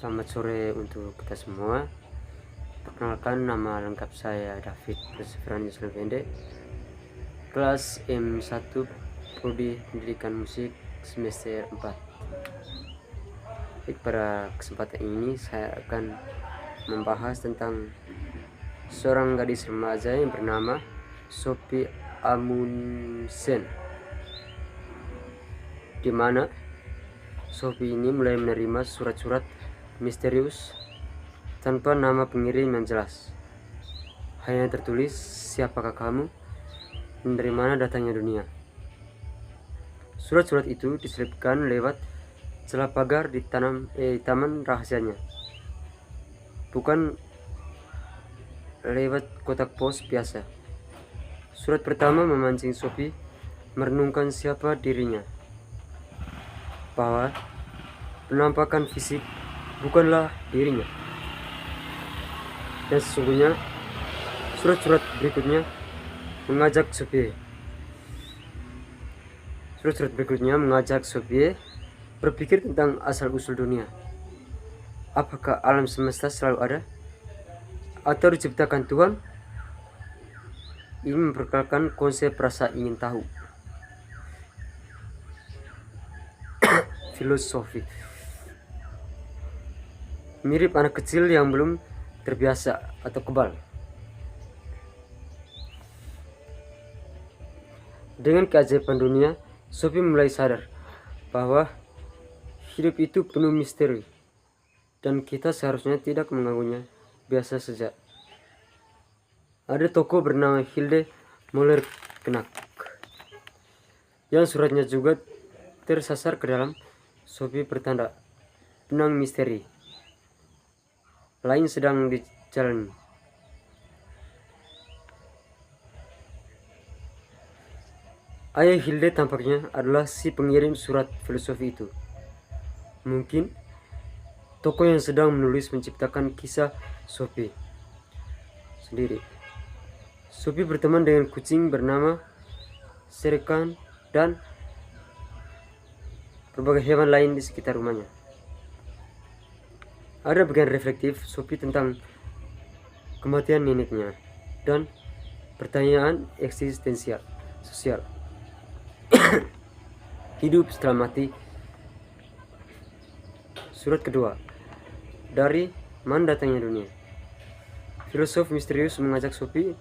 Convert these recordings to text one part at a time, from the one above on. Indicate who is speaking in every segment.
Speaker 1: Selamat sore untuk kita semua. Perkenalkan, nama lengkap saya David Persefran Yusuf Pendek, kelas M1 Prodi Pendidikan Musik semester 4. Pada kesempatan ini saya akan membahas tentang seorang gadis remaja yang bernama Sophie Amundsen, di mana Sophie ini mulai menerima surat-surat misterius tanpa nama pengirim yang jelas. Hanya tertulis, "Siapakah kamu? Dari mana datangnya dunia?" Surat-surat itu diselipkan lewat celah pagar di taman rahasianya, bukan lewat kotak pos biasa. Surat pertama memancing Sophie merenungkan siapa dirinya, bahwa penampakan fisik bukanlah dirinya. Dan sesungguhnya surat-surat berikutnya mengajak Sophie berpikir tentang asal-usul dunia. Apakah alam semesta selalu ada atau diciptakan Tuhan? Ini memperkenalkan konsep rasa ingin tahu. Filosofi mirip anak kecil yang belum terbiasa atau kebal dengan keajaiban dunia. Sophie mulai sadar bahwa hidup itu penuh misteri dan kita seharusnya tidak menganggapnya biasa saja. Ada tokoh bernama Hilde Moller-Knack yang suratnya juga tersasar ke dalam. Sophie bertanda, benang misteri lain sedang dijalani. Ayah Hilde tampaknya adalah si pengirim surat filosofi itu. Mungkin tokoh yang sedang menciptakan kisah Sophie sendiri. Sophie berteman dengan kucing bernama Serkan dan berbagai hewan lain di sekitar rumahnya. Ada bagian reflektif Sophie tentang kematian neneknya dan pertanyaan eksistensial sosial. Hidup setelah mati. Surat kedua, dari mana datangnya dunia. Filosof misterius mengajak Sophie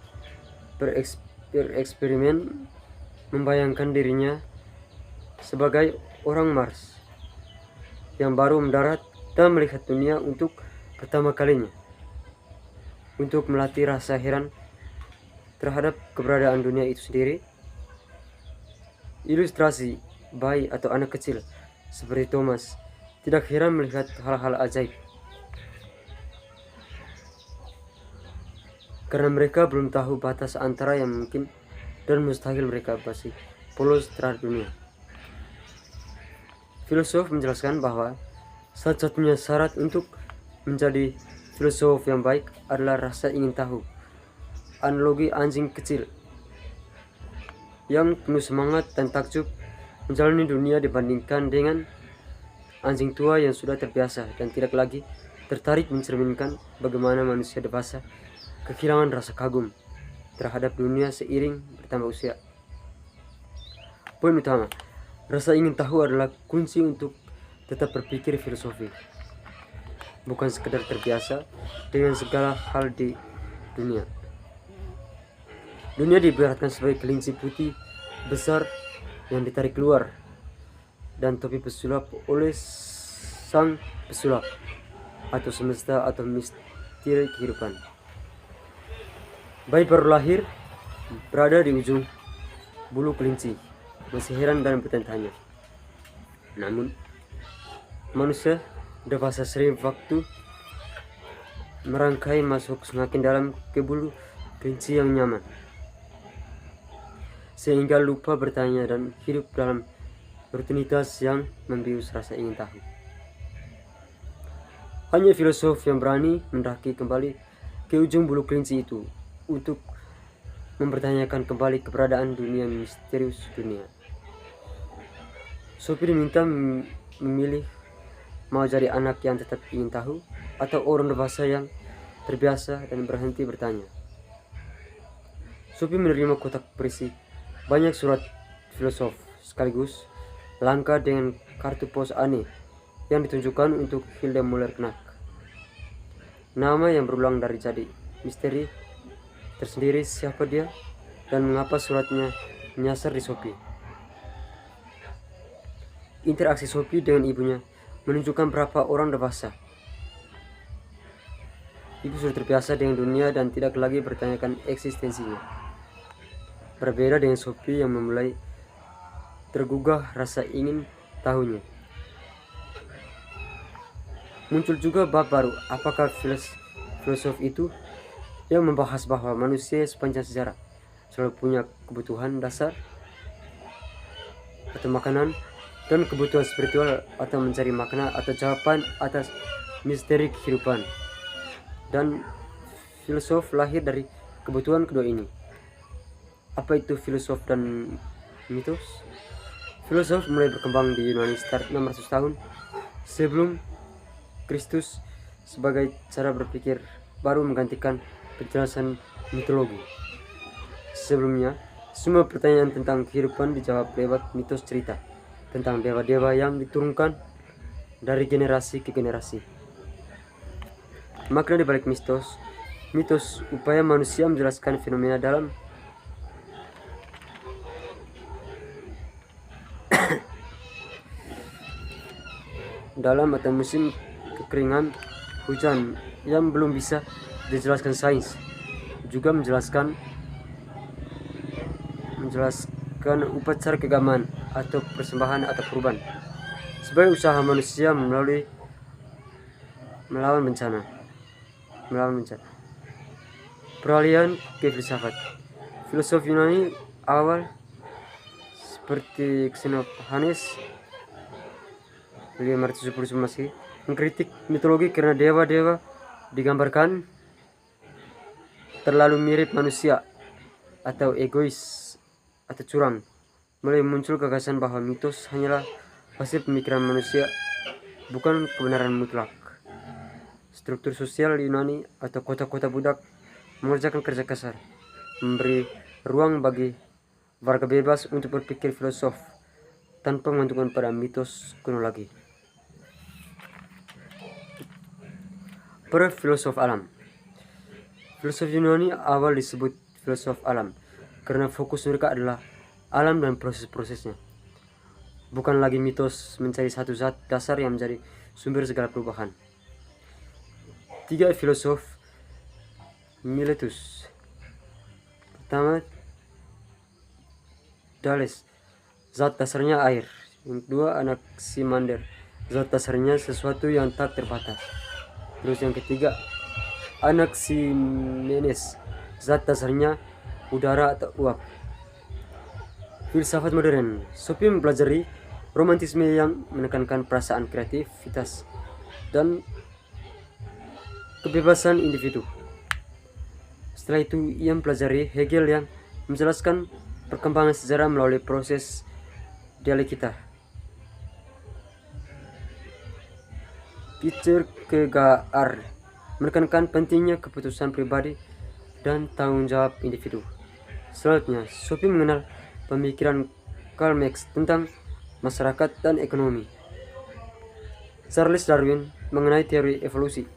Speaker 1: bereksperimen, membayangkan dirinya sebagai orang Mars yang baru mendarat dan melihat dunia untuk pertama kalinya, untuk melatih rasa heran terhadap keberadaan dunia itu sendiri. Ilustrasi bayi atau anak kecil seperti Thomas tidak heran melihat hal-hal ajaib, karena mereka belum tahu batas antara yang mungkin dan mustahil. Mereka masih polos terhadap dunia. Filosof menjelaskan bahwa satu-satunya syarat untuk menjadi filosof yang baik adalah rasa ingin tahu. Analogi anjing kecil yang penuh semangat dan takjub menjalani dunia dibandingkan dengan anjing tua yang sudah terbiasa dan tidak lagi tertarik mencerminkan bagaimana manusia dewasa kehilangan rasa kagum terhadap dunia seiring bertambah usia. Poin utama, rasa ingin tahu adalah kunci untuk tetap berpikir filosofi, bukan sekedar terbiasa dengan segala hal di dunia. Dunia diibaratkan sebagai kelinci putih besar yang ditarik keluar dan topi pesulap oleh sang pesulap atau semesta atau misteri kehidupan. Bayi baru lahir berada di ujung bulu kelinci, masih heran dan bertanya-tanya. Namun manusia dewasa sering waktu merangkai masuk semakin dalam ke bulu kelinci yang nyaman, sehingga lupa bertanya dan hidup dalam rutinitas yang membius rasa ingin tahu. Hanya filosof yang berani mendaki kembali ke ujung bulu kelinci itu untuk mempertanyakan kembali keberadaan dunia misterius dunia. Sophie diminta memilih Mau jadi anak yang tetap ingin tahu, atau orang dewasa yang terbiasa dan berhenti bertanya? Sophie menerima kotak berisi banyak surat filosof sekaligus langka dengan kartu pos aneh yang ditunjukkan untuk Hilda Muller-Knack. Nama yang berulang dari jadi misteri tersendiri siapa dia dan mengapa suratnya menyasar di Sophie. Interaksi Sophie dengan ibunya menunjukkan berapa orang dewasa. Ibu sudah terbiasa dengan dunia dan tidak lagi bertanyakan eksistensinya. Berbeda dengan Sophie yang memulai tergugah rasa ingin tahunya. Muncul juga bab baru, apakah filosof itu yang membahas bahwa manusia sepanjang sejarah selalu punya kebutuhan dasar atau makanan dan kebutuhan spiritual atau mencari makna atau jawaban atas misteri kehidupan. Dan filosof lahir dari kebutuhan kedua ini. Apa itu filosof dan mitos? Filosof mulai berkembang di Yunani sekitar 600 tahun sebelum Kristus sebagai cara berpikir baru menggantikan penjelasan mitologi. Sebelumnya, semua pertanyaan tentang kehidupan dijawab lewat mitos cerita tentang dewa-dewa yang diturunkan dari generasi ke generasi. Makna di balik mitos upaya manusia menjelaskan fenomena dalam atau musim kekeringan hujan yang belum bisa dijelaskan sains, juga menjelaskan upacara keagamaan atau persembahan atau kurban sebagai usaha manusia melawan bencana. Peralihan ke filsafat. Filosof Yunani awal seperti Xenophanes 570 sebelum Masehi mengkritik mitologi karena dewa-dewa digambarkan terlalu mirip manusia atau egois atau curang. Mulai muncul gagasan bahwa mitos hanyalah hasil pemikiran manusia, bukan kebenaran mutlak. Struktur sosial Yunani atau kota-kota budak mengerjakan kerja kasar, memberi ruang bagi warga bebas untuk berpikir filosof tanpa mengantukkan pada mitos kuno lagi. Para filosof alam. Filosof Yunani awal disebut filosof alam karena fokus mereka adalah alam dan proses-prosesnya, bukan lagi mitos mencari satu zat dasar yang menjadi sumber segala perubahan. 3 filosof Miletus. Pertama, Thales, zat dasarnya air. Yang kedua, Anaximander, zat dasarnya sesuatu yang tak terbatas. Terus yang ketiga, Anaximenes, zat dasarnya udara atau uap. Filsafat modern. Sophie mempelajari romantisme yang menekankan perasaan kreativitas dan kebebasan individu. Setelah itu ia mempelajari Hegel yang menjelaskan perkembangan sejarah melalui proses dialektika. Kierkegaard menekankan pentingnya keputusan pribadi dan tanggung jawab individu. Selanjutnya, Sophie mengenal pemikiran Karl Marx tentang masyarakat dan ekonomi, Charles Darwin mengenai teori evolusi,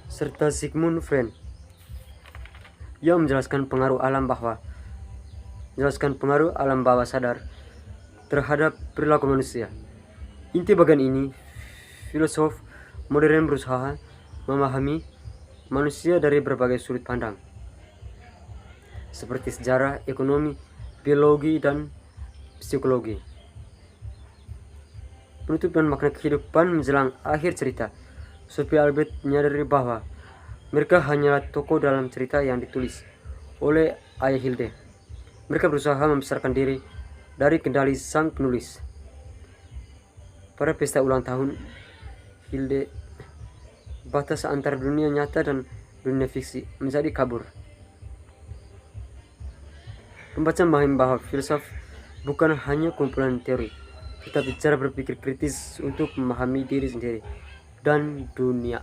Speaker 1: serta Sigmund Freud yang menjelaskan pengaruh alam bawah sadar terhadap perilaku manusia. Inti bagian ini, filosof modern berusaha memahami manusia dari berbagai sudut pandang, seperti sejarah, ekonomi, biologi, dan psikologi. Penutup dan makna kehidupan menjelang akhir cerita. Sophie Albert menyadari bahwa mereka hanyalah tokoh dalam cerita yang ditulis oleh ayah Hilde. Mereka berusaha membesarkan diri dari kendali sang penulis. Pada pesta ulang tahun Hilde, batas antara dunia nyata dan dunia fiksi menjadi kabur. Pembaca memahami bahwa filsaf bukan hanya kumpulan teori, tetapi cara berpikir kritis untuk memahami diri sendiri dan dunia.